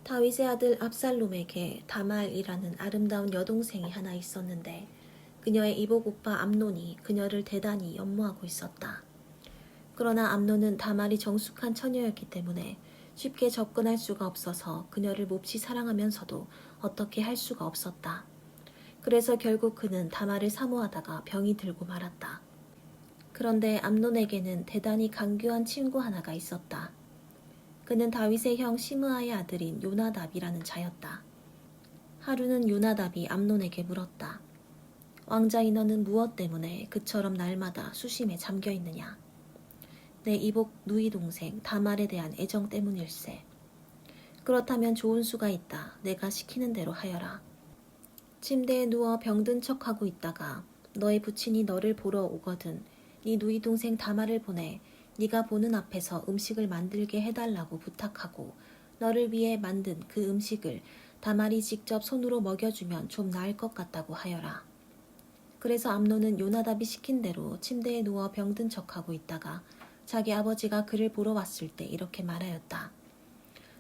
다윗의 아들 압살롬에게 다말이라는 아름다운 여동생이 하나 있었는데 그녀의 이복 오빠 암논이 그녀를 대단히 연모하고 있었다. 그러나 암논은 다말이 정숙한 처녀였기 때문에 쉽게 접근할 수가 없어서 그녀를 몹시 사랑하면서도 어떻게 할 수가 없었다. 그래서 결국 그는 다말을 사모하다가 병이 들고 말았다. 그런데 암논에게는 대단히 간교한 친구 하나가 있었다. 그는 다윗의 형 시므아의 아들인 요나답이라는 자였다. 하루는 요나답이 암논에게 물었다. 왕자인 너는 무엇 때문에 그처럼 날마다 수심에 잠겨 있느냐? 내 이복 누이 동생 다말에 대한 애정 때문일세. 그렇다면 좋은 수가 있다. 내가 시키는 대로 하여라. 침대에 누워 병든 척하고 있다가 너의 부친이 너를 보러 오거든 네 누이 동생 다말을 보내 네가 보는 앞에서 음식을 만들게 해달라고 부탁하고 너를 위해 만든 그 음식을 다말이 직접 손으로 먹여주면 좀 나을 것 같다고 하여라. 그래서 암논은 요나답이 시킨 대로 침대에 누워 병든 척하고 있다가 자기 아버지가 그를 보러 왔을 때 이렇게 말하였다.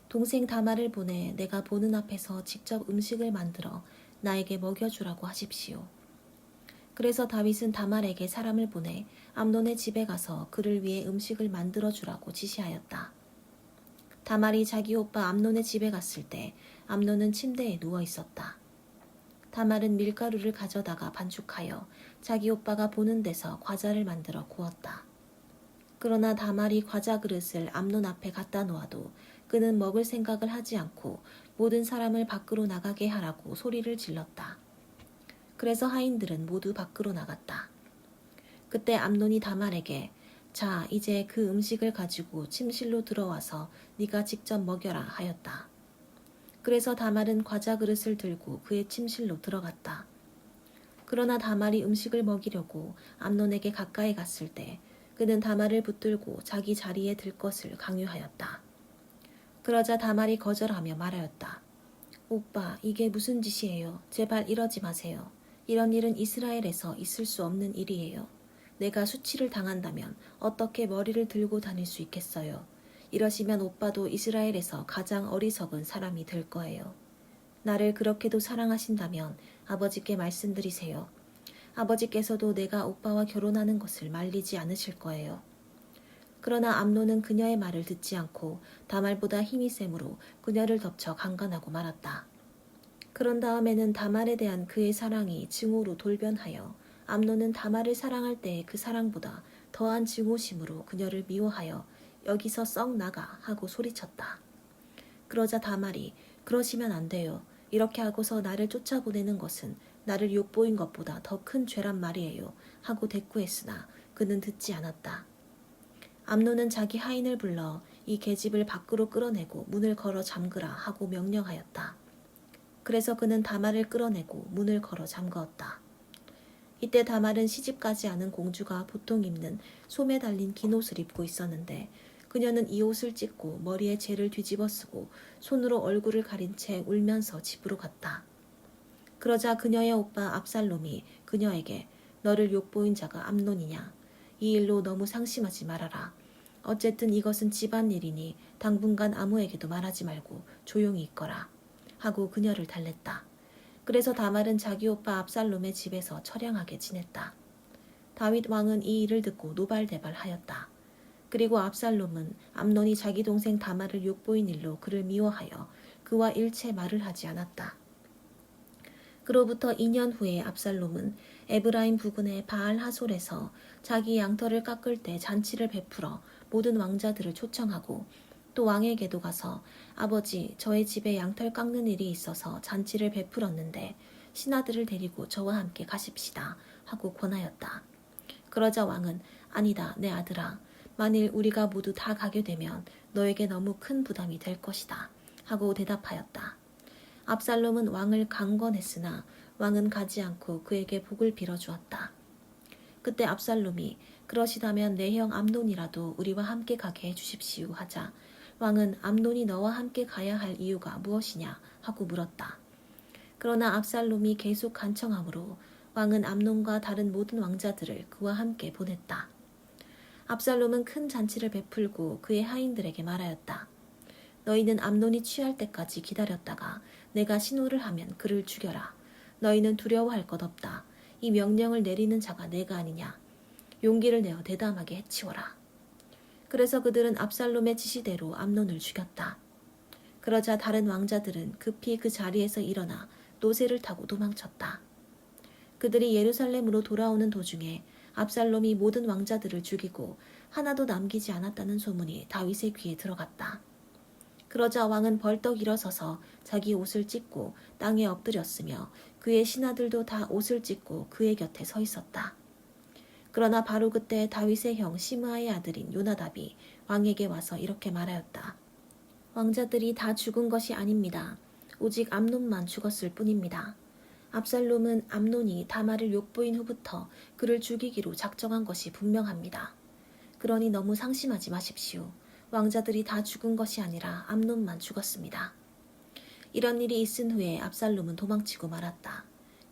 동생 다말을 보내 내가 보는 앞에서 직접 음식을 만들어 나에게 먹여주라고 하십시오. 그래서 다윗은 다말에게 사람을 보내 암논의 집에 가서 그를 위해 음식을 만들어주라고 지시하였다. 다말이 자기 오빠 암논의 집에 갔을 때 암논은 침대에 누워 있었다. 다말은 밀가루를 가져다가 반죽하여 자기 오빠가 보는 데서 과자를 만들어 구웠다. 그러나 다말이 과자 그릇을 암논 앞에 갖다 놓아도 그는 먹을 생각을 하지 않고 모든 사람을 밖으로 나가게 하라고 소리를 질렀다. 그래서 하인들은 모두 밖으로 나갔다. 그때 암논이 다말에게 자, 이제 그 음식을 가지고 침실로 들어와서 네가 직접 먹여라 하였다. 그래서 다말은 과자 그릇을 들고 그의 침실로 들어갔다. 그러나 다말이 음식을 먹이려고 암논에게 가까이 갔을 때 그는 다말을 붙들고 자기 자리에 들 것을 강요하였다. 그러자 다말이 거절하며 말하였다. 오빠, 이게 무슨 짓이에요? 제발 이러지 마세요. 이런 일은 이스라엘에서 있을 수 없는 일이에요. 내가 수치를 당한다면 어떻게 머리를 들고 다닐 수 있겠어요? 이러시면 오빠도 이스라엘에서 가장 어리석은 사람이 될 거예요. 나를 그렇게도 사랑하신다면 아버지께 말씀드리세요. 아버지께서도 내가 오빠와 결혼하는 것을 말리지 않으실 거예요. 그러나 암논은 그녀의 말을 듣지 않고 다말보다 힘이 세므로 그녀를 덮쳐 강간하고 말았다. 그런 다음에는 다말에 대한 그의 사랑이 증오로 돌변하여 암논은 다말을 사랑할 때의 그 사랑보다 더한 증오심으로 그녀를 미워하여 여기서 썩 나가 하고 소리쳤다. 그러자 다말이 그러시면 안 돼요. 이렇게 하고서 나를 쫓아보내는 것은 나를 욕보인 것보다 더 큰 죄란 말이에요 하고 대꾸했으나 그는 듣지 않았다. 암논은 자기 하인을 불러 이 계집을 밖으로 끌어내고 문을 걸어 잠그라 하고 명령하였다. 그래서 그는 다말을 끌어내고 문을 걸어 잠그었다. 이때 다말은 시집가지 않은 공주가 보통 입는 솜에 달린 긴 옷을 입고 있었는데 그녀는 이 옷을 찢고 머리에 재를 뒤집어 쓰고 손으로 얼굴을 가린 채 울면서 집으로 갔다. 그러자 그녀의 오빠 압살롬이 그녀에게 너를 욕보인 자가 암논이냐? 이 일로 너무 상심하지 말아라. 어쨌든 이것은 집안일이니 당분간 아무에게도 말하지 말고 조용히 있거라. 하고 그녀를 달랬다. 그래서 다말은 자기 오빠 압살롬의 집에서 처량하게 지냈다. 다윗 왕은 이 일을 듣고 노발대발하였다. 그리고 압살롬은 암논이 자기 동생 다말을 욕보인 일로 그를 미워하여 그와 일체 말을 하지 않았다. 그로부터 2년 후에 압살롬은 에브라임 부근의 바알 하솔에서 자기 양털을 깎을 때 잔치를 베풀어 모든 왕자들을 초청하고 또 왕에게도 가서 아버지, 저의 집에 양털 깎는 일이 있어서 잔치를 베풀었는데 신하들을 데리고 저와 함께 가십시다 하고 권하였다. 그러자 왕은 아니다, 내 아들아. 만일 우리가 모두 다 가게 되면 너에게 너무 큰 부담이 될 것이다 하고 대답하였다. 압살롬은 왕을 강권했으나 왕은 가지 않고 그에게 복을 빌어주었다. 그때 압살롬이 그러시다면 내 형 암논이라도 우리와 함께 가게 해주십시오 하자 왕은 암논이 너와 함께 가야 할 이유가 무엇이냐 하고 물었다. 그러나 압살롬이 계속 간청하므로 왕은 암논과 다른 모든 왕자들을 그와 함께 보냈다. 압살롬은 큰 잔치를 베풀고 그의 하인들에게 말하였다. 너희는 암논이 취할 때까지 기다렸다가 내가 신호를 하면 그를 죽여라. 너희는 두려워할 것 없다. 이 명령을 내리는 자가 내가 아니냐. 용기를 내어 대담하게 해치워라. 그래서 그들은 압살롬의 지시대로 암논을 죽였다. 그러자 다른 왕자들은 급히 그 자리에서 일어나 노새를 타고 도망쳤다. 그들이 예루살렘으로 돌아오는 도중에 압살롬이 모든 왕자들을 죽이고 하나도 남기지 않았다는 소문이 다윗의 귀에 들어갔다. 그러자 왕은 벌떡 일어서서 자기 옷을 찢고 땅에 엎드렸으며 그의 신하들도 다 옷을 찢고 그의 곁에 서 있었다. 그러나 바로 그때 다윗의 형 시므아의 아들인 요나답이 왕에게 와서 이렇게 말하였다. 왕자들이 다 죽은 것이 아닙니다. 오직 암논만 죽었을 뿐입니다. 압살롬은 암논이 다말을 욕보인 후부터 그를 죽이기로 작정한 것이 분명합니다. 그러니 너무 상심하지 마십시오. 왕자들이 다 죽은 것이 아니라 암논만 죽었습니다. 이런 일이 있은 후에 압살롬은 도망치고 말았다.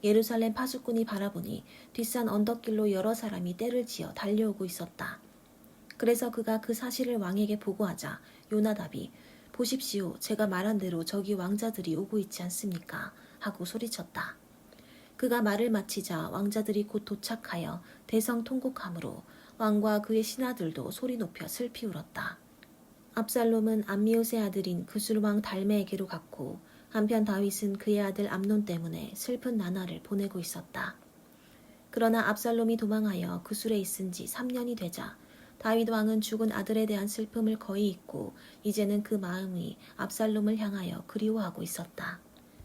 예루살렘 파수꾼이 바라보니 뒷산 언덕길로 여러 사람이 떼를 지어 달려오고 있었다. 그래서 그가 그 사실을 왕에게 보고하자 요나답이 보십시오. 제가 말한 대로 저기 왕자들이 오고 있지 않습니까? 하고 소리쳤다. 그가 말을 마치자 왕자들이 곧 도착하여 대성통곡하므로 왕과 그의 신하들도 소리 높여 슬피 울었다. 압살롬은 암미옷의 아들인 그술왕 달메에게로 갔고 한편 다윗은 그의 아들 암논 때문에 슬픈 나날을 보내고 있었다. 그러나 압살롬이 도망하여 그술에 있은 지 3년이 되자 다윗 왕은 죽은 아들에 대한 슬픔을 거의 잊고 이제는 그 마음이 압살롬을 향하여 그리워하고 있었다.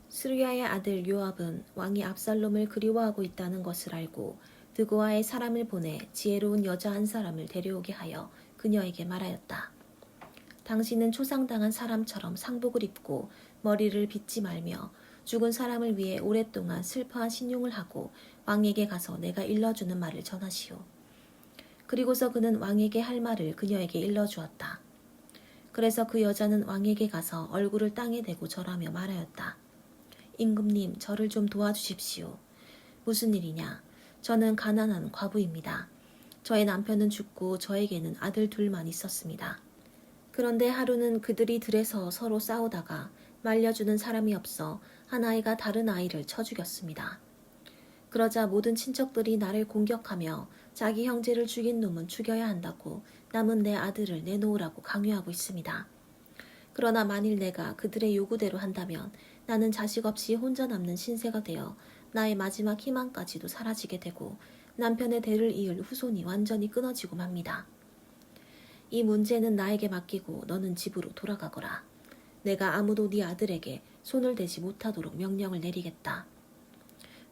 스루야의 아들 요압은 왕이 압살롬을 그리워하고 있다는 것을 알고 드고아의 사람을 보내 지혜로운 여자 한 사람을 데려오게 하여 그녀에게 말하였다. 당신은 초상당한 사람처럼 상복을 입고 머리를 빗지 말며 죽은 사람을 위해 오랫동안 슬퍼한 신용을 하고 왕에게 가서 내가 일러주는 말을 전하시오. 그리고서 그는 왕에게 할 말을 그녀에게 일러주었다. 그래서 그 여자는 왕에게 가서 얼굴을 땅에 대고 절하며 말하였다. 임금님, 저를 좀 도와주십시오. 무슨 일이냐? 저는 가난한 과부입니다. 저의 남편은 죽고 저에게는 아들 둘만 있었습니다. 그런데 하루는 그들이 들에서 서로 싸우다가 말려주는 사람이 없어 한 아이가 다른 아이를 쳐 죽였습니다. 그러자 모든 친척들이 나를 공격하며 자기 형제를 죽인 놈은 죽여야 한다고 남은 내 아들을 내놓으라고 강요하고 있습니다. 그러나 만일 내가 그들의 요구대로 한다면 나는 자식 없이 혼자 남는 신세가 되어 나의 마지막 희망까지도 사라지게 되고 남편의 대를 이을 후손이 완전히 끊어지고 맙니다. 이 문제는 나에게 맡기고 너는 집으로 돌아가거라. 내가 아무도 네 아들에게 손을 대지 못하도록 명령을 내리겠다.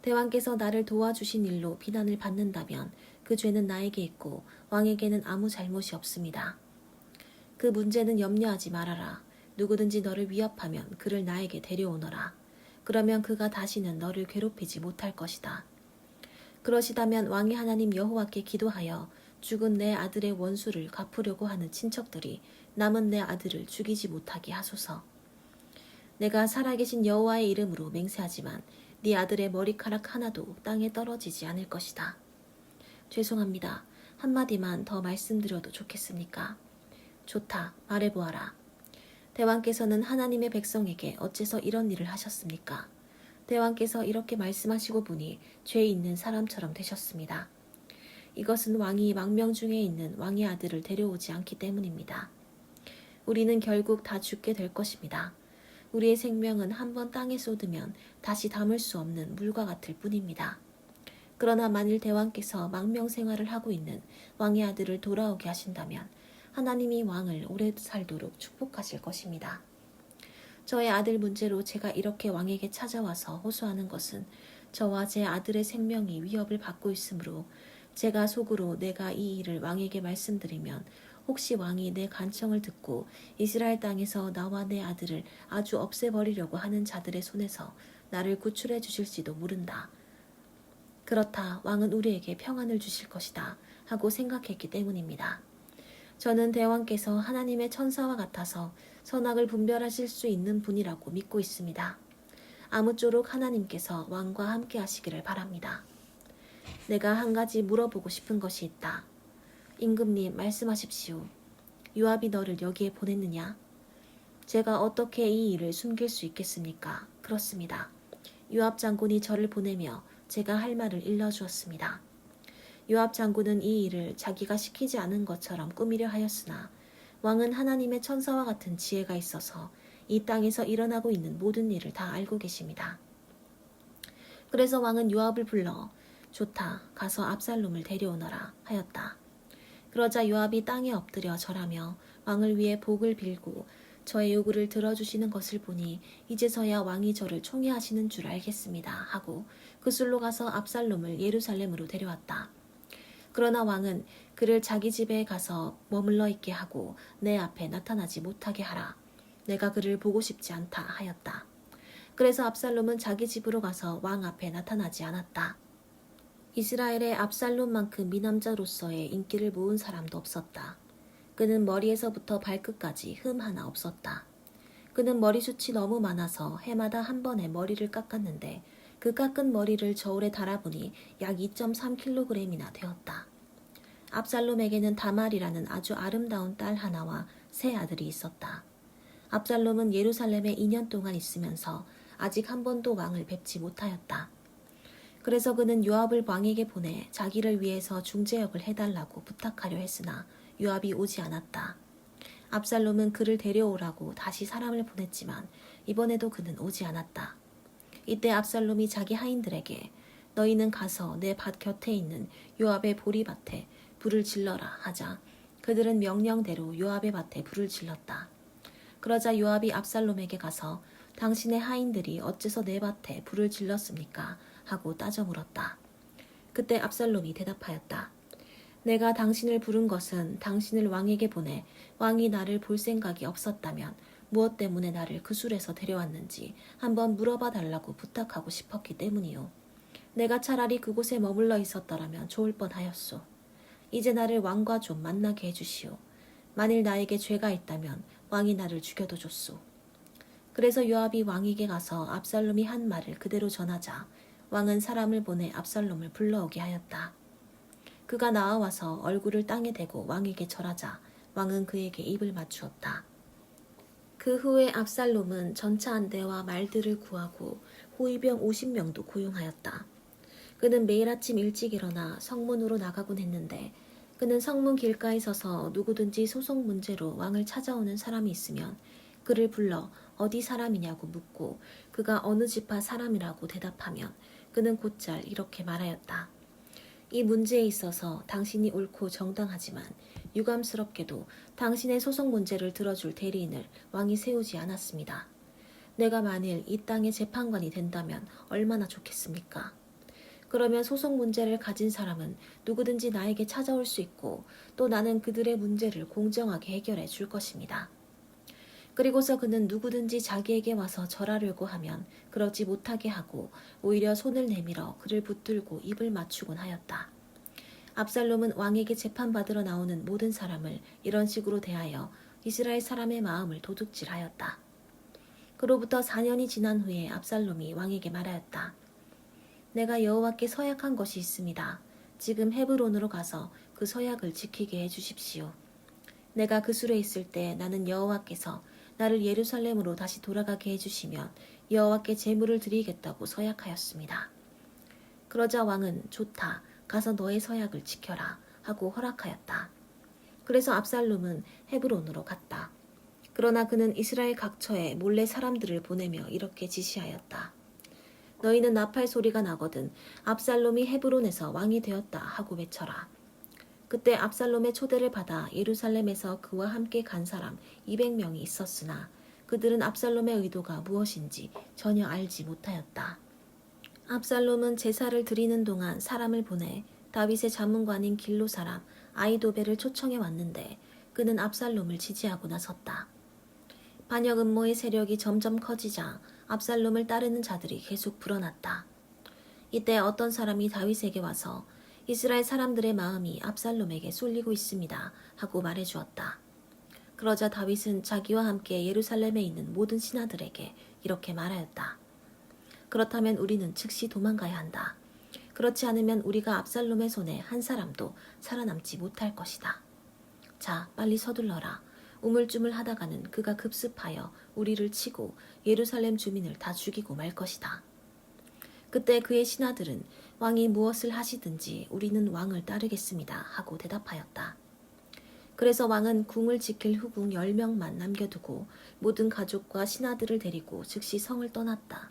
대왕께서 나를 도와주신 일로 비난을 받는다면 그 죄는 나에게 있고 왕에게는 아무 잘못이 없습니다. 그 문제는 염려하지 말아라. 누구든지 너를 위협하면 그를 나에게 데려오너라. 그러면 그가 다시는 너를 괴롭히지 못할 것이다. 그러시다면 왕의 하나님 여호와께 기도하여 죽은 내 아들의 원수를 갚으려고 하는 친척들이 남은 내 아들을 죽이지 못하게 하소서. 내가 살아계신 여호와의 이름으로 맹세하지만 네 아들의 머리카락 하나도 땅에 떨어지지 않을 것이다. 죄송합니다. 한마디만 더 말씀드려도 좋겠습니까? 좋다. 말해보아라. 대왕께서는 하나님의 백성에게 어째서 이런 일을 하셨습니까? 대왕께서 이렇게 말씀하시고 보니 죄 있는 사람처럼 되셨습니다. 이것은 왕이 망명 중에 있는 왕의 아들을 데려오지 않기 때문입니다. 우리는 결국 다 죽게 될 것입니다. 우리의 생명은 한번 땅에 쏟으면 다시 담을 수 없는 물과 같을 뿐입니다. 그러나 만일 대왕께서 망명 생활을 하고 있는 왕의 아들을 돌아오게 하신다면 하나님이 왕을 오래 살도록 축복하실 것입니다. 저의 아들 문제로 제가 이렇게 왕에게 찾아와서 호소하는 것은 저와 제 아들의 생명이 위협을 받고 있으므로 제가 속으로 내가 이 일을 왕에게 말씀드리면 혹시 왕이 내 간청을 듣고 이스라엘 땅에서 나와 내 아들을 아주 없애버리려고 하는 자들의 손에서 나를 구출해 주실지도 모른다. 그렇다. 왕은 우리에게 평안을 주실 것이다 하고 생각했기 때문입니다. 저는 대왕께서 하나님의 천사와 같아서 선악을 분별하실 수 있는 분이라고 믿고 있습니다. 아무쪼록 하나님께서 왕과 함께 하시기를 바랍니다. 내가 한 가지 물어보고 싶은 것이 있다. 임금님 말씀하십시오. 요압이 너를 여기에 보냈느냐? 제가 어떻게 이 일을 숨길 수 있겠습니까? 그렇습니다. 요압 장군이 저를 보내며 제가 할 말을 일러주었습니다. 요압 장군은 이 일을 자기가 시키지 않은 것처럼 꾸미려 하였으나 왕은 하나님의 천사와 같은 지혜가 있어서 이 땅에서 일어나고 있는 모든 일을 다 알고 계십니다. 그래서 왕은 요압을 불러 좋다, 가서 압살롬을 데려오너라 하였다. 그러자 요압이 땅에 엎드려 절하며 왕을 위해 복을 빌고 저의 요구를 들어주시는 것을 보니 이제서야 왕이 저를 총애하시는 줄 알겠습니다 하고 그술로 가서 압살롬을 예루살렘으로 데려왔다. 그러나 왕은 그를 자기 집에 가서 머물러 있게 하고 내 앞에 나타나지 못하게 하라. 내가 그를 보고 싶지 않다 하였다. 그래서 압살롬은 자기 집으로 가서 왕 앞에 나타나지 않았다. 이스라엘의 압살롬만큼 미남자로서의 인기를 모은 사람도 없었다. 그는 머리에서부터 발끝까지 흠 하나 없었다. 그는 머리숱이 너무 많아서 해마다 한 번에 머리를 깎았는데 그 깎은 머리를 저울에 달아보니 약 2.3kg이나 되었다. 압살롬에게는 다말이라는 아주 아름다운 딸 하나와 세 아들이 있었다. 압살롬은 예루살렘에 2년 동안 있으면서 아직 한 번도 왕을 뵙지 못하였다. 그래서 그는 요압을 왕에게 보내 자기를 위해서 중재역을 해달라고 부탁하려 했으나 요압이 오지 않았다. 압살롬은 그를 데려오라고 다시 사람을 보냈지만 이번에도 그는 오지 않았다. 이때 압살롬이 자기 하인들에게 너희는 가서 내 밭 곁에 있는 요압의 보리밭에 불을 질러라 하자 그들은 명령대로 요압의 밭에 불을 질렀다. 그러자 요압이 압살롬에게 가서 당신의 하인들이 어째서 내 밭에 불을 질렀습니까? 하고 따져 물었다. 그때 압살롬이 대답하였다. 내가 당신을 부른 것은 당신을 왕에게 보내 왕이 나를 볼 생각이 없었다면 무엇 때문에 나를 그 술에서 데려왔는지 한번 물어봐 달라고 부탁하고 싶었기 때문이요. 내가 차라리 그곳에 머물러 있었더라면 좋을 뻔하였소. 이제 나를 왕과 좀 만나게 해주시오. 만일 나에게 죄가 있다면 왕이 나를 죽여도 좋소. 그래서 요압이 왕에게 가서 압살롬이 한 말을 그대로 전하자 왕은 사람을 보내 압살롬을 불러오게 하였다. 그가 나와서 얼굴을 땅에 대고 왕에게 절하자 왕은 그에게 입을 맞추었다. 그 후에 압살롬은 전차 한 대와 말들을 구하고 호위병 50명도 고용하였다. 그는 매일 아침 일찍 일어나 성문으로 나가곤 했는데 그는 성문 길가에 서서 누구든지 소송 문제로 왕을 찾아오는 사람이 있으면 그를 불러 어디 사람이냐고 묻고 그가 어느 지파 사람이라고 대답하면 그는 곧잘 이렇게 말하였다. 이 문제에 있어서 당신이 옳고 정당하지만 유감스럽게도 당신의 소송 문제를 들어줄 대리인을 왕이 세우지 않았습니다. 내가 만일 이 땅의 재판관이 된다면 얼마나 좋겠습니까? 그러면 소송 문제를 가진 사람은 누구든지 나에게 찾아올 수 있고 또 나는 그들의 문제를 공정하게 해결해 줄 것입니다. 그리고서 그는 누구든지 자기에게 와서 절하려고 하면 그러지 못하게 하고 오히려 손을 내밀어 그를 붙들고 입을 맞추곤 하였다. 압살롬은 왕에게 재판받으러 나오는 모든 사람을 이런 식으로 대하여 이스라엘 사람의 마음을 도둑질하였다. 그로부터 4년이 지난 후에 압살롬이 왕에게 말하였다. 내가 여호와께 서약한 것이 있습니다. 지금 헤브론으로 가서 그 서약을 지키게 해주십시오. 내가 그 술에 있을 때 나는 여호와께서 나를 예루살렘으로 다시 돌아가게 해주시면 여호와께 제물을 드리겠다고 서약하였습니다. 그러자 왕은 좋다. 가서 너의 서약을 지켜라 하고 허락하였다. 그래서 압살롬은 헤브론으로 갔다. 그러나 그는 이스라엘 각처에 몰래 사람들을 보내며 이렇게 지시하였다. 너희는 나팔 소리가 나거든 압살롬이 헤브론에서 왕이 되었다 하고 외쳐라. 그때 압살롬의 초대를 받아 예루살렘에서 그와 함께 간 사람 200명이 있었으나 그들은 압살롬의 의도가 무엇인지 전혀 알지 못하였다. 압살롬은 제사를 드리는 동안 사람을 보내 다윗의 자문관인 길로 사람 아히도벨을 초청해 왔는데 그는 압살롬을 지지하고 나섰다. 반역 음모의 세력이 점점 커지자 압살롬을 따르는 자들이 계속 불어났다. 이때 어떤 사람이 다윗에게 와서 이스라엘 사람들의 마음이 압살롬에게 쏠리고 있습니다 하고 말해주었다. 그러자 다윗은 자기와 함께 예루살렘에 있는 모든 신하들에게 이렇게 말하였다. 그렇다면 우리는 즉시 도망가야 한다. 그렇지 않으면 우리가 압살롬의 손에 한 사람도 살아남지 못할 것이다. 자, 빨리 서둘러라. 우물쭈물하다가는 그가 급습하여 우리를 치고 예루살렘 주민을 다 죽이고 말 것이다. 그때 그의 신하들은 왕이 무엇을 하시든지 우리는 왕을 따르겠습니다 하고 대답하였다. 그래서 왕은 궁을 지킬 후궁 10명만 남겨두고 모든 가족과 신하들을 데리고 즉시 성을 떠났다.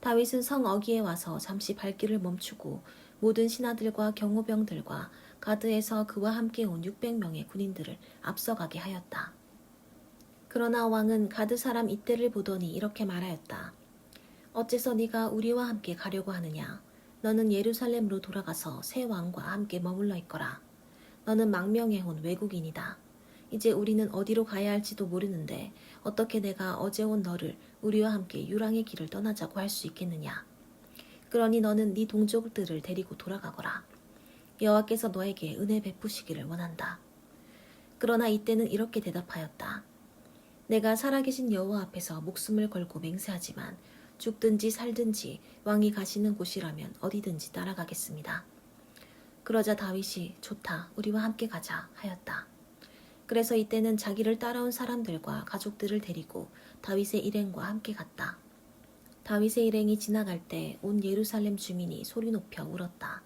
다윗은 성 어귀에 와서 잠시 발길을 멈추고 모든 신하들과 경호병들과 가드에서 그와 함께 온 600명의 군인들을 앞서가게 하였다. 그러나 왕은 가드 사람 이때를 보더니 이렇게 말하였다. 어째서 네가 우리와 함께 가려고 하느냐? 너는 예루살렘으로 돌아가서 새 왕과 함께 머물러 있거라. 너는 망명해 온 외국인이다. 이제 우리는 어디로 가야 할지도 모르는데 어떻게 내가 어제 온 너를 우리와 함께 유랑의 길을 떠나자고 할 수 있겠느냐. 그러니 너는 네 동족들을 데리고 돌아가거라. 여호와께서 너에게 은혜 베푸시기를 원한다. 그러나 이때는 이렇게 대답하였다. 내가 살아계신 여호와 앞에서 목숨을 걸고 맹세하지만 죽든지 살든지 왕이 가시는 곳이라면 어디든지 따라가겠습니다. 그러자 다윗이 좋다, 우리와 함께 가자 하였다. 그래서 이때는 자기를 따라온 사람들과 가족들을 데리고 다윗의 일행과 함께 갔다. 다윗의 일행이 지나갈 때 온 예루살렘 주민이 소리 높여 울었다.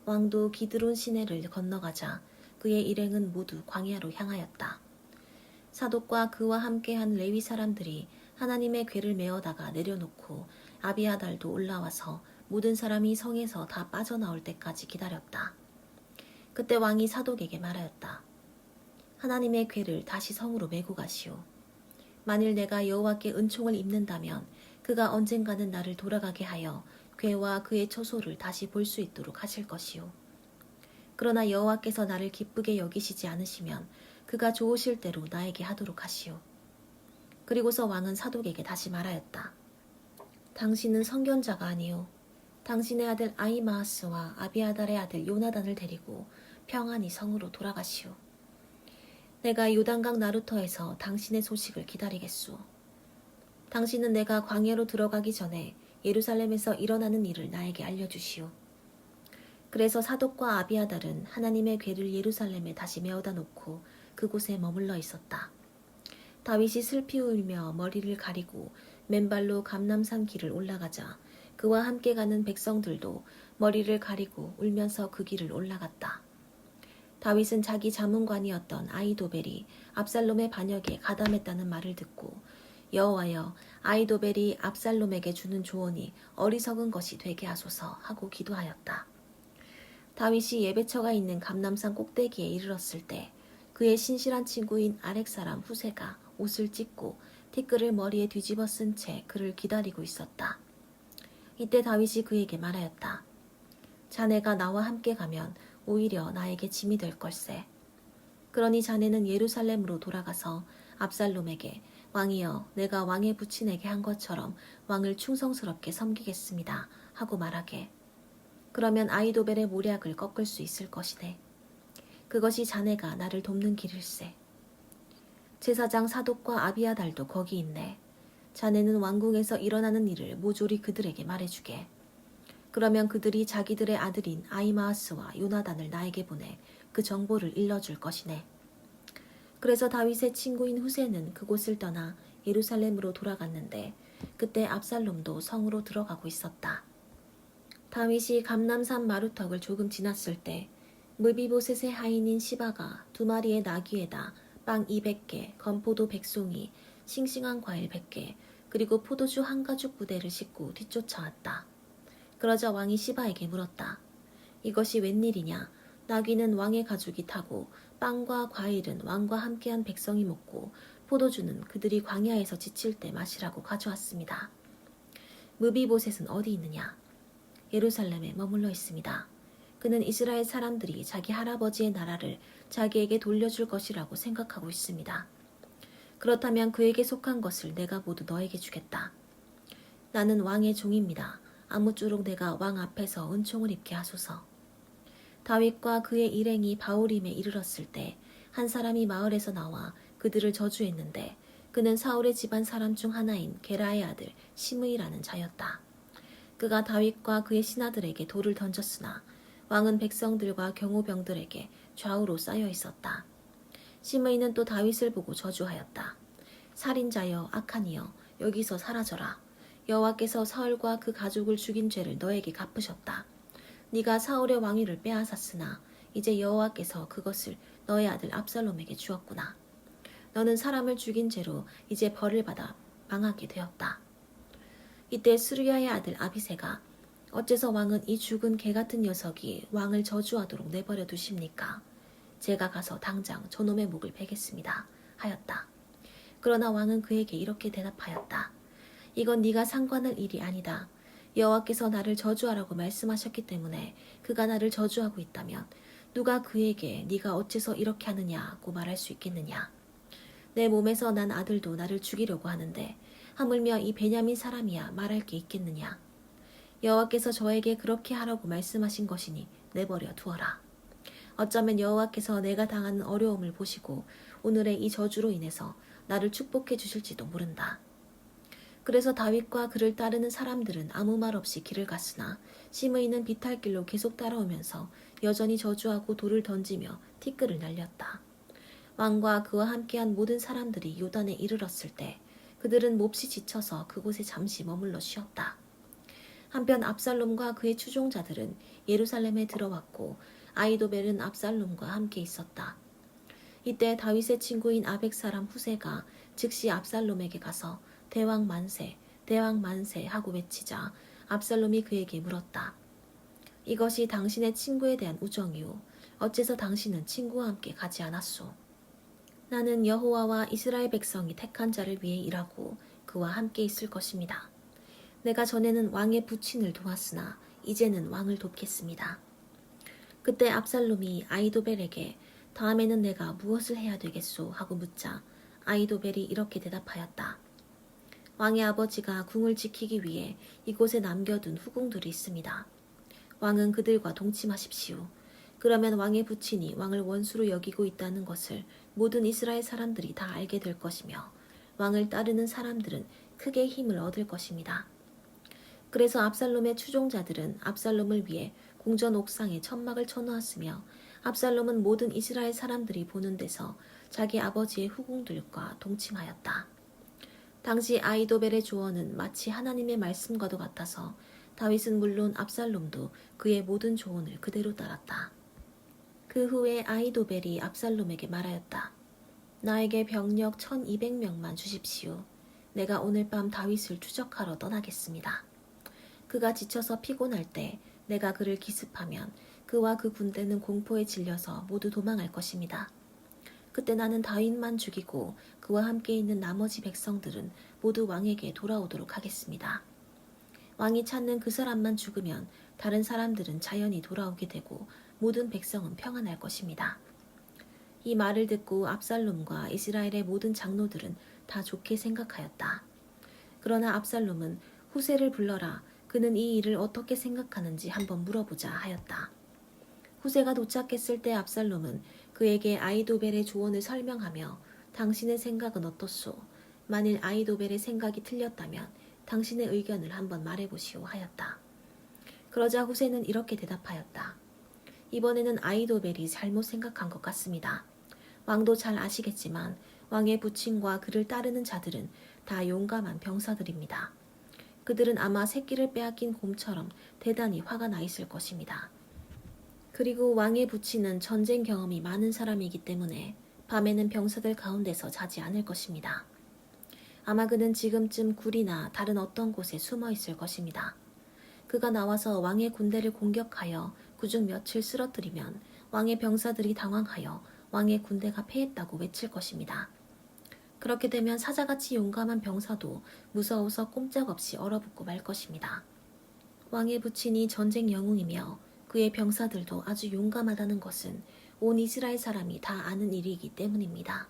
왕도 기드론 시내를 건너가자 그의 일행은 모두 광야로 향하였다. 사독과 그와 함께한 레위 사람들이 하나님의 궤를 메어다가 내려놓고 아비아달도 올라와서 모든 사람이 성에서 다 빠져나올 때까지 기다렸다. 그때 왕이 사독에게 말하였다. 하나님의 궤를 다시 성으로 메고 가시오. 만일 내가 여호와께 은총을 입는다면 그가 언젠가는 나를 돌아가게 하여 궤와 그의 처소를 다시 볼 수 있도록 하실 것이오. 그러나 여호와께서 나를 기쁘게 여기시지 않으시면 그가 좋으실 대로 나에게 하도록 하시오. 그리고서 왕은 사독에게 다시 말하였다. 당신은 선견자가 아니오. 당신의 아들 아히마아스와 아비아달의 아들 요나단을 데리고 평안히 성으로 돌아가시오. 내가 요단강 나루터에서 당신의 소식을 기다리겠소. 당신은 내가 광야로 들어가기 전에 예루살렘에서 일어나는 일을 나에게 알려주시오. 그래서 사독과 아비아달은 하나님의 궤를 예루살렘에 다시 메어다 놓고 그곳에 머물러 있었다. 다윗이 슬피 울며 머리를 가리고 맨발로 감람산 길을 올라가자 그와 함께 가는 백성들도 머리를 가리고 울면서 그 길을 올라갔다. 다윗은 자기 자문관이었던 아히도벨이 압살롬의 반역에 가담했다는 말을 듣고 여호와여, 아히도벨이 압살롬에게 주는 조언이 어리석은 것이 되게 하소서 하고 기도하였다. 다윗이 예배처가 있는 감람산 꼭대기에 이르렀을 때 그의 신실한 친구인 아렉 사람 후세가 옷을 찢고 티끌을 머리에 뒤집어 쓴 채 그를 기다리고 있었다. 이때 다윗이 그에게 말하였다. 자네가 나와 함께 가면 오히려 나에게 짐이 될 걸세. 그러니 자네는 예루살렘으로 돌아가서 압살롬에게 왕이여, 내가 왕의 부친에게 한 것처럼 왕을 충성스럽게 섬기겠습니다 하고 말하게. 그러면 아히도벨의 모략을 꺾을 수 있을 것이네. 그것이 자네가 나를 돕는 길일세. 제사장 사독과 아비아달도 거기 있네. 자네는 왕궁에서 일어나는 일을 모조리 그들에게 말해주게. 그러면 그들이 자기들의 아들인 아히마아스와 요나단을 나에게 보내 그 정보를 일러줄 것이네. 그래서 다윗의 친구인 후세는 그곳을 떠나 예루살렘으로 돌아갔는데 그때 압살롬도 성으로 들어가고 있었다. 다윗이 감람산 마루턱을 조금 지났을 때 무비보셋의 하인인 시바가 2마리의 나귀에다 빵 200개, 건포도 100송이, 싱싱한 과일 100개, 그리고 포도주 한 가죽 부대를 싣고 뒤쫓아왔다. 그러자 왕이 시바에게 물었다. 이것이 웬일이냐? 나귀는 왕의 가죽이 타고 빵과 과일은 왕과 함께한 백성이 먹고 포도주는 그들이 광야에서 지칠 때 마시라고 가져왔습니다. 무비보셋은 어디 있느냐? 예루살렘에 머물러 있습니다. 그는 이스라엘 사람들이 자기 할아버지의 나라를 자기에게 돌려줄 것이라고 생각하고 있습니다. 그렇다면 그에게 속한 것을 내가 모두 너에게 주겠다. 나는 왕의 종입니다. 아무쪼록 내가 왕 앞에서 은총을 입게 하소서. 다윗과 그의 일행이 바후림에 이르렀을 때 한 사람이 마을에서 나와 그들을 저주했는데 그는 사울의 집안 사람 중 하나인 게라의 아들 시므이라는 자였다. 그가 다윗과 그의 신하들에게 돌을 던졌으나 왕은 백성들과 경호병들에게 좌우로 쌓여 있었다. 시므이는 또 다윗을 보고 저주하였다. 살인자여, 악한 이여, 여기서 사라져라. 여호와께서 사울과 그 가족을 죽인 죄를 너에게 갚으셨다. 네가 사울의 왕위를 빼앗았으나 이제 여호와께서 그것을 너의 아들 압살롬에게 주었구나. 너는 사람을 죽인 죄로 이제 벌을 받아 망하게 되었다. 이때 스루야의 아들 아비새가 어째서 왕은 이 죽은 개 같은 녀석이 왕을 저주하도록 내버려 두십니까? 제가 가서 당장 저놈의 목을 베겠습니다. 하였다. 그러나 왕은 그에게 이렇게 대답하였다. 이건 네가 상관할 일이 아니다. 여호와께서 나를 저주하라고 말씀하셨기 때문에 그가 나를 저주하고 있다면 누가 그에게 네가 어째서 이렇게 하느냐고 말할 수 있겠느냐. 내 몸에서 난 아들도 나를 죽이려고 하는데 하물며 이 베냐민 사람이야 말할 게 있겠느냐. 여호와께서 저에게 그렇게 하라고 말씀하신 것이니 내버려 두어라. 어쩌면 여호와께서 내가 당하는 어려움을 보시고 오늘의 이 저주로 인해서 나를 축복해 주실지도 모른다. 그래서 다윗과 그를 따르는 사람들은 아무 말 없이 길을 갔으나 시므이는 비탈길로 계속 따라오면서 여전히 저주하고 돌을 던지며 티끌을 날렸다. 왕과 그와 함께한 모든 사람들이 요단에 이르렀을 때 그들은 몹시 지쳐서 그곳에 잠시 머물러 쉬었다. 한편 압살롬과 그의 추종자들은 예루살렘에 들어왔고 아이도벨은 압살롬과 함께 있었다. 이때 다윗의 친구인 아벡 사람 후세가 즉시 압살롬에게 가서 대왕 만세, 대왕 만세 하고 외치자 압살롬이 그에게 물었다. 이것이 당신의 친구에 대한 우정이오. 어째서 당신은 친구와 함께 가지 않았소? 나는 여호와와 이스라엘 백성이 택한 자를 위해 일하고 그와 함께 있을 것입니다. 내가 전에는 왕의 부친을 도왔으나 이제는 왕을 돕겠습니다. 그때 압살롬이 아이도벨에게 다음에는 내가 무엇을 해야 되겠소? 하고 묻자 아이도벨이 이렇게 대답하였다. 왕의 아버지가 궁을 지키기 위해 이곳에 남겨둔 후궁들이 있습니다. 왕은 그들과 동침하십시오. 그러면 왕의 부친이 왕을 원수로 여기고 있다는 것을 모든 이스라엘 사람들이 다 알게 될 것이며 왕을 따르는 사람들은 크게 힘을 얻을 것입니다. 그래서 압살롬의 추종자들은 압살롬을 위해 궁전 옥상에 천막을 쳐놓았으며 압살롬은 모든 이스라엘 사람들이 보는 데서 자기 아버지의 후궁들과 동침하였다. 당시 아이도벨의 조언은 마치 하나님의 말씀과도 같아서 다윗은 물론 압살롬도 그의 모든 조언을 그대로 따랐다. 그 후에 아이도벨이 압살롬에게 말하였다. 나에게 병력 1200명만 주십시오. 내가 오늘 밤 다윗을 추적하러 떠나겠습니다. 그가 지쳐서 피곤할 때 내가 그를 기습하면 그와 그 군대는 공포에 질려서 모두 도망할 것입니다. 그때 나는 다윗만 죽이고 그와 함께 있는 나머지 백성들은 모두 왕에게 돌아오도록 하겠습니다. 왕이 찾는 그 사람만 죽으면 다른 사람들은 자연히 돌아오게 되고 모든 백성은 평안할 것입니다. 이 말을 듣고 압살롬과 이스라엘의 모든 장로들은 다 좋게 생각하였다. 그러나 압살롬은 후세를 불러라. 그는 이 일을 어떻게 생각하는지 한번 물어보자 하였다. 후세가 도착했을 때 압살롬은 그에게 아이도벨의 조언을 설명하며 당신의 생각은 어떻소? 만일 아이도벨의 생각이 틀렸다면 당신의 의견을 한번 말해보시오 하였다. 그러자 후세는 이렇게 대답하였다. 이번에는 아이도벨이 잘못 생각한 것 같습니다. 왕도 잘 아시겠지만 왕의 부친과 그를 따르는 자들은 다 용감한 병사들입니다. 그들은 아마 새끼를 빼앗긴 곰처럼 대단히 화가 나 있을 것입니다. 그리고 왕의 부친은 전쟁 경험이 많은 사람이기 때문에 밤에는 병사들 가운데서 자지 않을 것입니다. 아마 그는 지금쯤 굴이나 다른 어떤 곳에 숨어 있을 것입니다. 그가 나와서 왕의 군대를 공격하여 그중 며칠 쓰러뜨리면 왕의 병사들이 당황하여 왕의 군대가 패했다고 외칠 것입니다. 그렇게 되면 사자같이 용감한 병사도 무서워서 꼼짝없이 얼어붙고 말 것입니다. 왕의 부친이 전쟁 영웅이며 그의 병사들도 아주 용감하다는 것은 온 이스라엘 사람이 다 아는 일이기 때문입니다.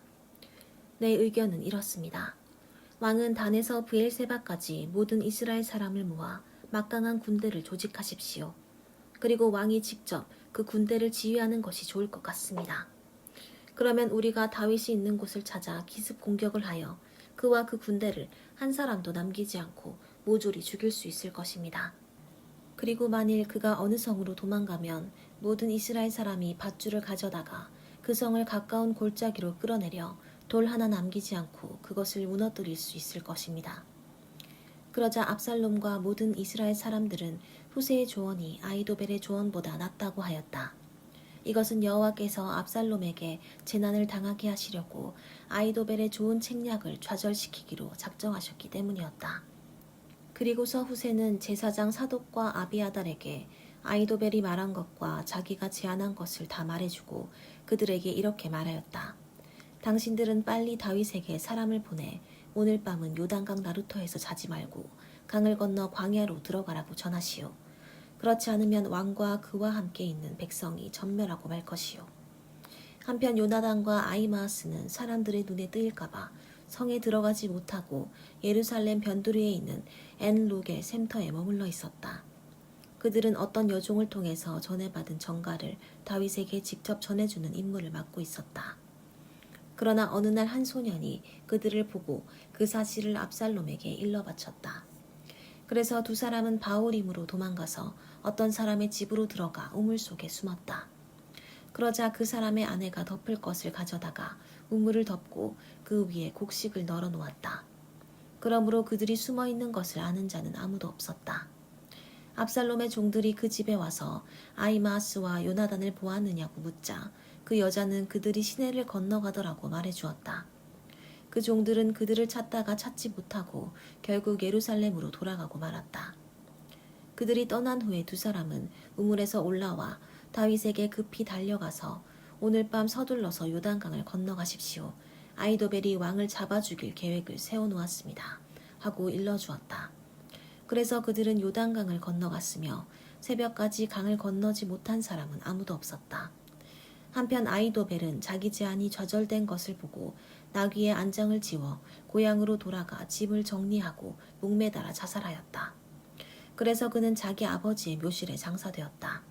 내 의견은 이렇습니다. 왕은 단에서 브엘세바까지 모든 이스라엘 사람을 모아 막강한 군대를 조직하십시오. 그리고 왕이 직접 그 군대를 지휘하는 것이 좋을 것 같습니다. 그러면 우리가 다윗이 있는 곳을 찾아 기습 공격을 하여 그와 그 군대를 한 사람도 남기지 않고 모조리 죽일 수 있을 것입니다. 그리고 만일 그가 어느 성으로 도망가면 모든 이스라엘 사람이 밧줄을 가져다가 그 성을 가까운 골짜기로 끌어내려 돌 하나 남기지 않고 그것을 무너뜨릴 수 있을 것입니다. 그러자 압살롬과 모든 이스라엘 사람들은 후세의 조언이 아히도벨의 조언보다 낫다고 하였다. 이것은 여호와께서 압살롬에게 재난을 당하게 하시려고 아히도벨의 좋은 책략을 좌절시키기로 작정하셨기 때문이었다. 그리고서 후세는 제사장 사독과 아비아달에게 아히도벨이 말한 것과 자기가 제안한 것을 다 말해주고 그들에게 이렇게 말하였다. 당신들은 빨리 다윗에게 사람을 보내 오늘 밤은 요단강 나루터에서 자지 말고 강을 건너 광야로 들어가라고 전하시오. 그렇지 않으면 왕과 그와 함께 있는 백성이 전멸하고 말 것이오. 한편 요나단과 아히마아스는 사람들의 눈에 뜨일까봐 성에 들어가지 못하고 예루살렘 변두리에 있는 엔록의 샘터에 머물러 있었다. 그들은 어떤 여종을 통해서 전해받은 전가를 다윗에게 직접 전해주는 임무를 맡고 있었다. 그러나 어느 날 한 소년이 그들을 보고 그 사실을 압살롬에게 일러 바쳤다. 그래서 두 사람은 바울임으로 도망가서 어떤 사람의 집으로 들어가 우물 속에 숨었다. 그러자 그 사람의 아내가 덮을 것을 가져다가 우물을 덮고 그 위에 곡식을 널어 놓았다. 그러므로 그들이 숨어 있는 것을 아는 자는 아무도 없었다. 압살롬의 종들이 그 집에 와서 아히마아스와 요나단을 보았느냐고 묻자 그 여자는 그들이 시내를 건너가더라고 말해주었다. 그 종들은 그들을 찾다가 찾지 못하고 결국 예루살렘으로 돌아가고 말았다. 그들이 떠난 후에 두 사람은 우물에서 올라와 다윗에게 급히 달려가서 오늘 밤 서둘러서 요단강을 건너가십시오. 아히도벨이 왕을 잡아 죽일 계획을 세워놓았습니다. 하고 일러주었다. 그래서 그들은 요단강을 건너갔으며 새벽까지 강을 건너지 못한 사람은 아무도 없었다. 한편 아히도벨은 자기 제안이 좌절된 것을 보고 나귀의 안장을 지워 고향으로 돌아가 집을 정리하고 목매달아 자살하였다. 그래서 그는 자기 아버지의 묘실에 장사되었다.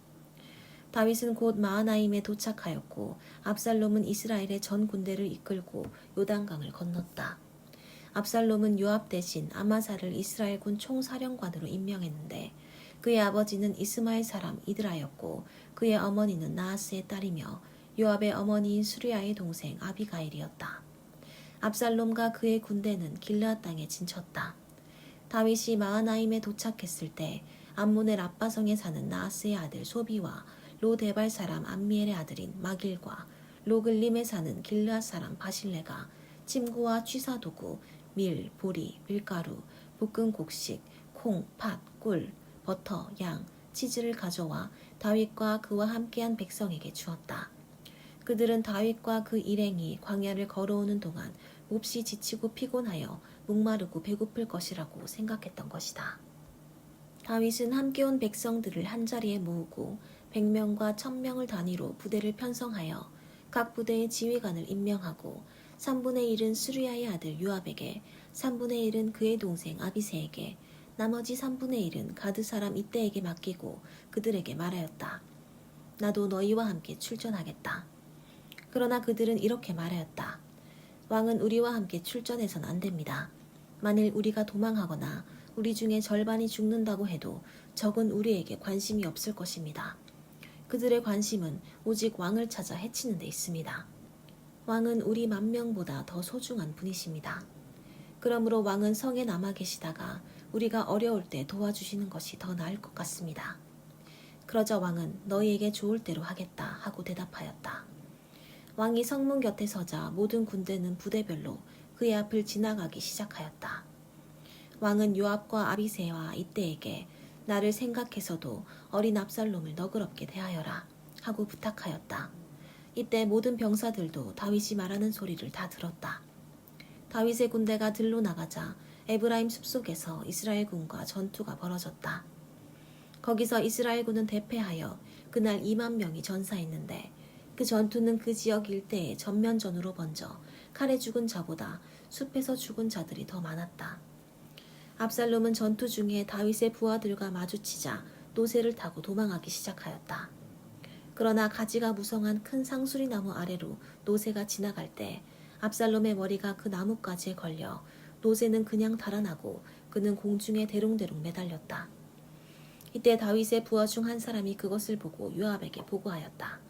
다윗은 곧 마하나임에 도착하였고 압살롬은 이스라엘의 전 군대를 이끌고 요단강을 건넜다. 압살롬은 요압 대신 아마사를 이스라엘군 총사령관으로 임명했는데 그의 아버지는 이스마엘 사람 이드라였고 그의 어머니는 나하스의 딸이며 요압의 어머니인 수리아의 동생 아비가일이었다. 압살롬과 그의 군대는 길르앗 땅에 진쳤다. 다윗이 마하나임에 도착했을 때 암몬의 랍바성에 사는 나하스의 아들 소비와 로데발 사람 암미엘의 아들인 마길과 로글림에 사는 길르앗 사람 바실레가 침구와 취사도구, 밀, 보리, 밀가루, 볶은 곡식, 콩, 팥, 꿀, 버터, 양, 치즈를 가져와 다윗과 그와 함께한 백성에게 주었다. 그들은 다윗과 그 일행이 광야를 걸어오는 동안 몹시 지치고 피곤하여 목마르고 배고플 것이라고 생각했던 것이다. 다윗은 함께 온 백성들을 한자리에 모으고 100명과 1000명을 단위로 부대를 편성하여 각 부대의 지휘관을 임명하고 3분의 1은 수리아의 아들 요압에게, 3분의 1은 그의 동생 아비새에게, 나머지 3분의 1은 가드 사람 이때에게 맡기고 그들에게 말하였다. 나도 너희와 함께 출전하겠다. 그러나 그들은 이렇게 말하였다. 왕은 우리와 함께 출전해선 안 됩니다. 만일 우리가 도망하거나 우리 중에 절반이 죽는다고 해도 적은 우리에게 관심이 없을 것입니다. 그들의 관심은 오직 왕을 찾아 해치는 데 있습니다. 왕은 우리 10,000명보다 더 소중한 분이십니다. 그러므로 왕은 성에 남아 계시다가 우리가 어려울 때 도와주시는 것이 더 나을 것 같습니다. 그러자 왕은 너희에게 좋을 대로 하겠다 하고 대답하였다. 왕이 성문 곁에 서자 모든 군대는 부대별로 그의 앞을 지나가기 시작하였다. 왕은 요압과 아비새와 이때에게 나를 생각해서도 어린 압살롬을 너그럽게 대하여라 하고 부탁하였다. 이때 모든 병사들도 다윗이 말하는 소리를 다 들었다. 다윗의 군대가 들로 나가자 에브라임 숲속에서 이스라엘군과 전투가 벌어졌다. 거기서 이스라엘군은 대패하여 그날 20,000명이 전사했는데 그 전투는 그 지역 일대에 전면전으로 번져 칼에 죽은 자보다 숲에서 죽은 자들이 더 많았다. 압살롬은 전투 중에 다윗의 부하들과 마주치자 노새를 타고 도망하기 시작하였다. 그러나 가지가 무성한 큰 상수리 나무 아래로 노새가 지나갈 때 압살롬의 머리가 그 나뭇가지에 걸려 노새는 그냥 달아나고 그는 공중에 대롱대롱 매달렸다. 이때 다윗의 부하 중 한 사람이 그것을 보고 요압에게 보고하였다.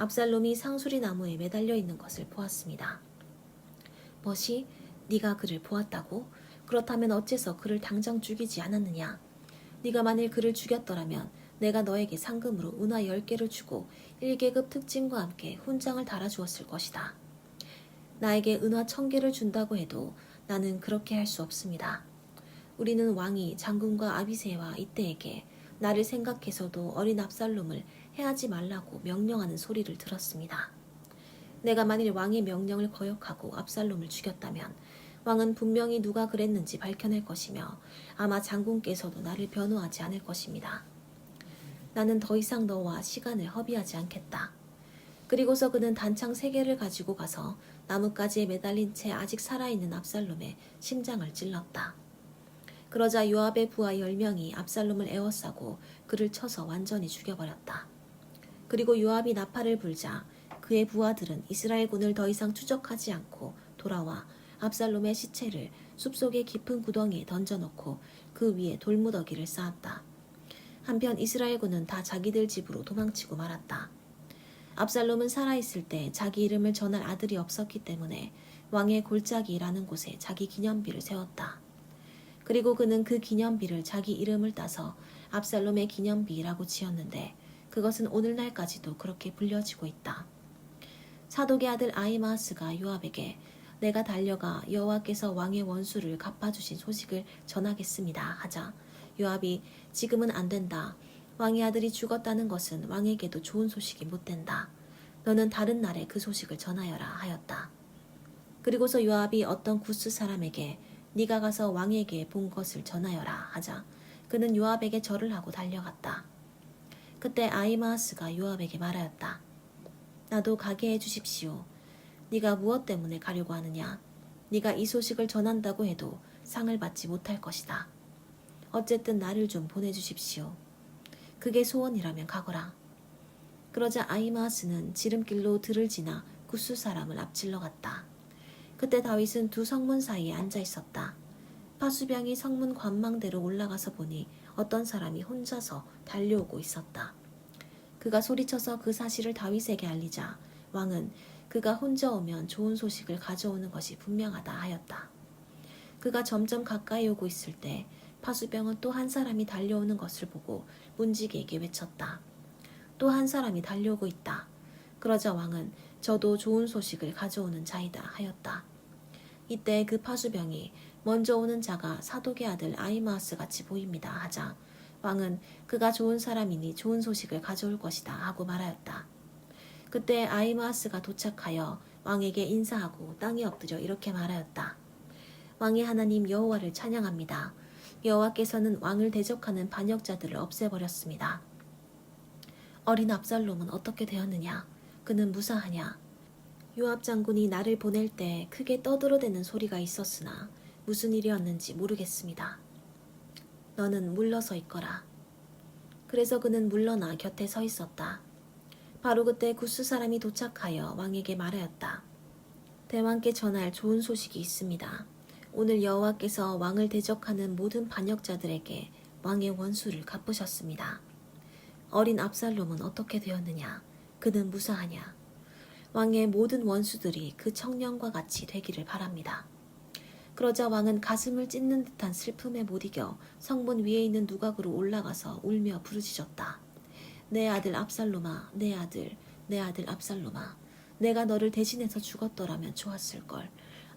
압살롬이 상수리 나무에 매달려 있는 것을 보았습니다. 뭐시? 네가 그를 보았다고? 그렇다면 어째서 그를 당장 죽이지 않았느냐? 네가 만일 그를 죽였더라면 내가 너에게 상금으로 은화 10개를 주고 1계급 특징과 함께 훈장을 달아주었을 것이다. 나에게 은화 1000개를 준다고 해도 나는 그렇게 할 수 없습니다. 우리는 왕이 장군과 아비새와 이때에게 나를 생각해서도 어린 압살롬을 해하지 말라고 명령하는 소리를 들었습니다. 내가 만일 왕의 명령을 거역하고 압살롬을 죽였다면 왕은 분명히 누가 그랬는지 밝혀낼 것이며 아마 장군께서도 나를 변호하지 않을 것입니다. 나는 더 이상 너와 시간을 허비하지 않겠다. 그리고서 그는 단창 3개를 가지고 가서 나뭇가지에 매달린 채 아직 살아있는 압살롬의 심장을 찔렀다. 그러자 요압의 부하 10명이 압살롬을 에워싸고 그를 쳐서 완전히 죽여버렸다. 그리고 요압이 나팔을 불자 그의 부하들은 이스라엘군을 더 이상 추적하지 않고 돌아와 압살롬의 시체를 숲속의 깊은 구덩이에 던져놓고 그 위에 돌무더기를 쌓았다. 한편 이스라엘군은 다 자기들 집으로 도망치고 말았다. 압살롬은 살아있을 때 자기 이름을 전할 아들이 없었기 때문에 왕의 골짜기라는 곳에 자기 기념비를 세웠다. 그리고 그는 그 기념비를 자기 이름을 따서 압살롬의 기념비라고 지었는데 그것은 오늘날까지도 그렇게 불려지고 있다. 사독의 아들 아히마아스가 요압에게 내가 달려가 여호와께서 왕의 원수를 갚아주신 소식을 전하겠습니다 하자 요압이 지금은 안 된다. 왕의 아들이 죽었다는 것은 왕에게도 좋은 소식이 못 된다. 너는 다른 날에 그 소식을 전하여라 하였다. 그리고서 요압이 어떤 구스 사람에게 네가 가서 왕에게 본 것을 전하여라 하자 그는 요압에게 절을 하고 달려갔다. 그때 아히마아스가 요압에게 말하였다. 나도 가게 해주십시오. 네가 무엇 때문에 가려고 하느냐? 네가 이 소식을 전한다고 해도 상을 받지 못할 것이다. 어쨌든 나를 좀 보내주십시오. 그게 소원이라면 가거라. 그러자 아히마아스는 지름길로 들을 지나 구스 사람을 앞질러 갔다. 그때 다윗은 두 성문 사이에 앉아 있었다. 파수병이 성문 관망대로 올라가서 보니 어떤 사람이 혼자서 달려오고 있었다. 그가 소리쳐서 그 사실을 다윗에게 알리자 왕은 그가 혼자 오면 좋은 소식을 가져오는 것이 분명하다 하였다. 그가 점점 가까이 오고 있을 때 파수병은 또 한 사람이 달려오는 것을 보고 문지기에게 외쳤다. 또 한 사람이 달려오고 있다. 그러자 왕은 저도 좋은 소식을 가져오는 자이다 하였다. 이때 그 파수병이 먼저 오는 자가 사독의 아들 아히마아스 같이 보입니다 하자 왕은 그가 좋은 사람이니 좋은 소식을 가져올 것이다 하고 말하였다. 그때 아히마아스가 도착하여 왕에게 인사하고 땅에 엎드려 이렇게 말하였다. 왕의 하나님 여호와를 찬양합니다. 여호와께서는 왕을 대적하는 반역자들을 없애버렸습니다. 어린 압살롬은 어떻게 되었느냐? 그는 무사하냐? 요압 장군이 나를 보낼 때 크게 떠들어대는 소리가 있었으나 무슨 일이었는지 모르겠습니다. 너는 물러서 있거라. 그래서 그는 물러나 곁에 서 있었다. 바로 그때 구스 사람이 도착하여 왕에게 말하였다. 대왕께 전할 좋은 소식이 있습니다. 오늘 여호와께서 왕을 대적하는 모든 반역자들에게 왕의 원수를 갚으셨습니다. 어린 압살롬은 어떻게 되었느냐? 그는 무사하냐? 왕의 모든 원수들이 그 청년과 같이 되기를 바랍니다. 그러자 왕은 가슴을 찢는 듯한 슬픔에 못 이겨 성문 위에 있는 누각으로 올라가서 울며 부르짖었다. 내 아들 압살롬아, 내 아들, 내 아들 압살롬아. 내가 너를 대신해서 죽었더라면 좋았을걸.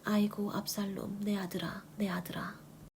아이고 압살롬, 내 아들아, 내 아들아.